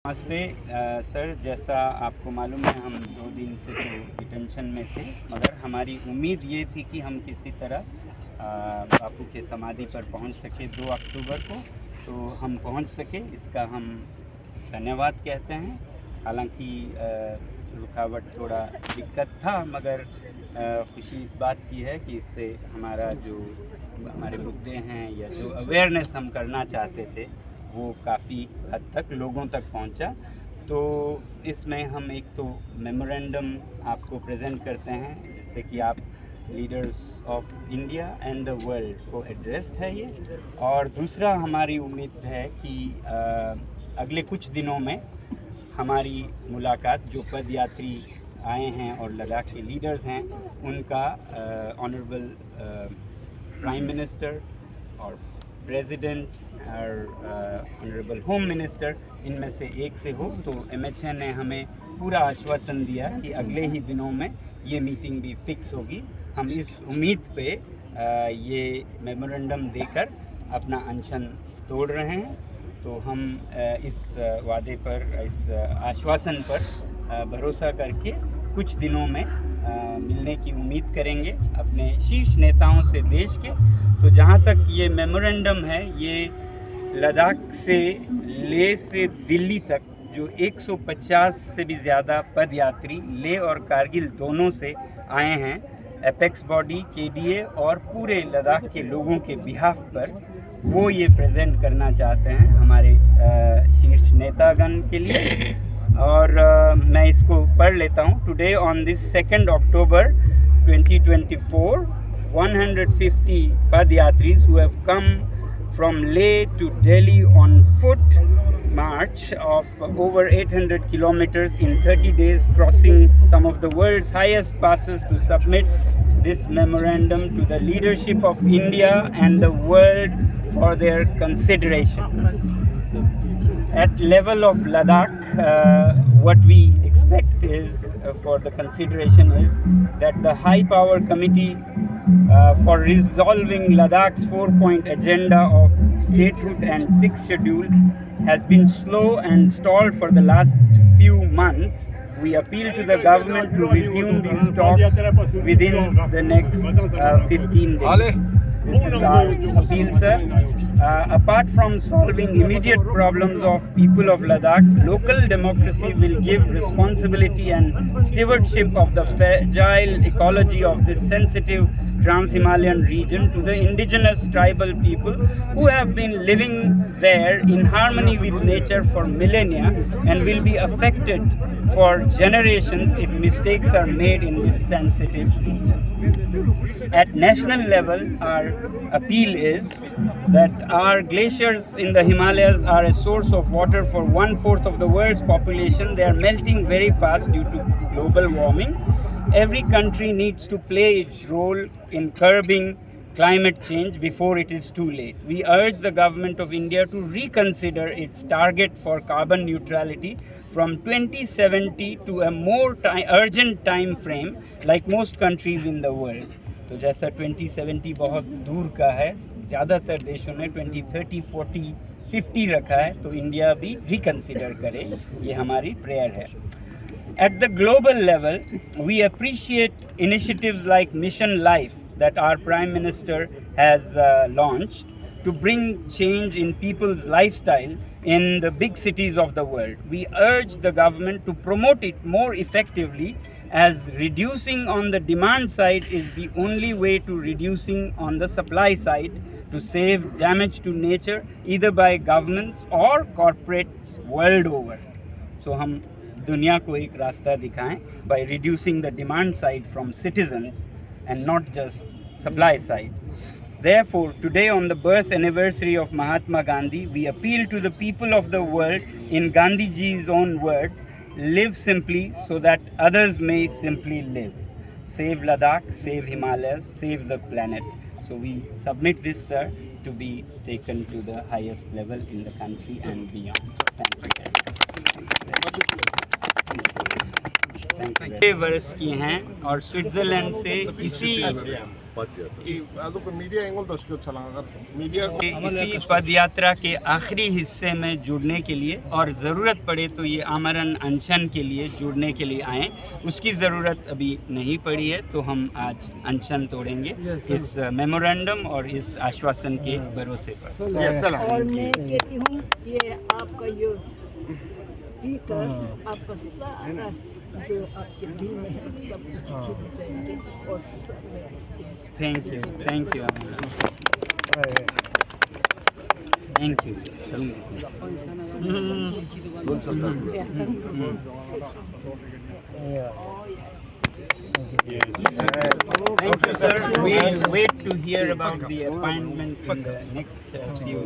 नमस्ते सर, जैसा आपको मालूम है हम 2 दिन से तो डिटेंशन में थे, मगर हमारी उम्मीद ये थी कि हम किसी तरह बापू के समाधि पर पहुंच सके 2 अक्टूबर को, तो हम पहुंच सके, इसका हम धन्यवाद कहते हैं। हालांकि रुकावट थोड़ा दिक्कत था, मगर खुशी इस बात की है कि इससे हमारा जो हमारे मुद्दे हैं या जो अवेयरनेस हम करना चाहते थे वो काफ़ी हद तक लोगों तक पहुंचा। तो इसमें हम एक तो मेमोरेंडम आपको प्रेजेंट करते हैं जिससे कि आप leaders of India and the world को एड्रेस्ड है ये, और दूसरा हमारी उम्मीद है कि अगले कुछ दिनों में हमारी मुलाकात जो पद यात्री आए हैं और लद्दाख के लीडर्स हैं उनका ऑनरेबल प्राइम मिनिस्टर और प्रेसिडेंट और ऑनरेबल होम मिनिस्टर इनमें से एक से हो। तो MHA ने हमें पूरा आश्वासन दिया कि अगले ही दिनों में ये मीटिंग भी फिक्स होगी। हम इस उम्मीद पे ये मेमोरेंडम देकर अपना अनशन तोड़ रहे हैं। तो हम इस वादे पर, इस आश्वासन पर भरोसा करके कुछ दिनों में मिलने की उम्मीद करेंगे अपने शीर्ष नेताओं से देश के। तो जहाँ तक ये मेमोरेंडम है, ये लद्दाख से लेह से दिल्ली तक जो 150 से भी ज़्यादा पदयात्री लेह और कारगिल दोनों से आए हैं, एपेक्स बॉडी, KDA और पूरे लद्दाख के लोगों के बिहाफ पर, वो ये प्रेजेंट करना चाहते हैं हमारे शीर्ष नेतागण के लिए। और मैं इसको पढ़ लेता हूँ। Today on this 2 October 2024, 150 पदयात्रीज who have come from Leh to Delhi on foot march of over 800 kilometers in 30 days, crossing some of the world's highest passes to submit this memorandum to the leadership of India and the world for their consideration. At level of Ladakh, what we expect is for the consideration is that the High Power Committee for resolving Ladakh's 4-point agenda of statehood and 6th schedule has been slow and stalled for the last few months. We appeal to the government to resume these talks within the next 15 days. This is our appeal, sir. Apart from solving immediate problems of people of Ladakh, local democracy will give responsibility and stewardship of the fragile ecology of this sensitive Trans-Himalayan region to the indigenous tribal people who have been living there in harmony with nature for millennia and will be affected for generations if mistakes are made in this sensitive region. At national level, our appeal is that our glaciers in the Himalayas are a source of water for 1/4 of the world's population. They are melting very fast due to global warming. Every country needs to play its role in curbing climate change before it is too late. We urge the government of India to reconsider its target for carbon neutrality from 2070 to a more urgent time frame like most countries in the world. तो जैसा 2070 बहुत दूर का है, ज़्यादातर देशों ने 2030, 40, 50 रखा है, तो इंडिया भी रिकन्सिडर करे, ये हमारी प्रेयर है। At the global level, we appreciate initiatives like Mission Life that our Prime Minister has launched to bring change in people's lifestyle in the big cities of the world. We urge the government to promote it more effectively, as reducing on the demand side is the only way to reducing on the supply side to save damage to nature either by governments or corporates world over. So हम दुनिया को एक रास्ता दिखाएं by reducing the demand side from citizens and not just supply side. Therefore, today on the birth anniversary of Mahatma Gandhi, we appeal to the people of the world in Gandhiji's own words, live simply so that others may simply live. Save Ladakh, save Himalayas, save the planet. So we submit this, sir, to be taken to the highest level in the country and beyond. Thank you. 6 वर्ष की हैं और Switzerland से इसी party అతను ఈ అదొక media angle దృష్టికి వచ్చాను మీడియా इसी पद यात्रा के आखिरी हिस्से में जुड़ने के लिए और ज़रूरत पड़े तो ये आमरण अनशन के लिए जुड़ने के लिए आए। उसकी ज़रूरत अभी नहीं पड़ी है तो हम आज अनशन तोड़ेंगे इस मेमोरेंडम और इस आश्वासन के भरोसे पर। और मैं कहती हूँ ये आपका ये पीकर आपका सारा जो आपके दिल में है सब कुछ छूट जाएंगे और सब में thank you thank you thank you. Thank you, sir. We'll wait to hear about the appointment in the next few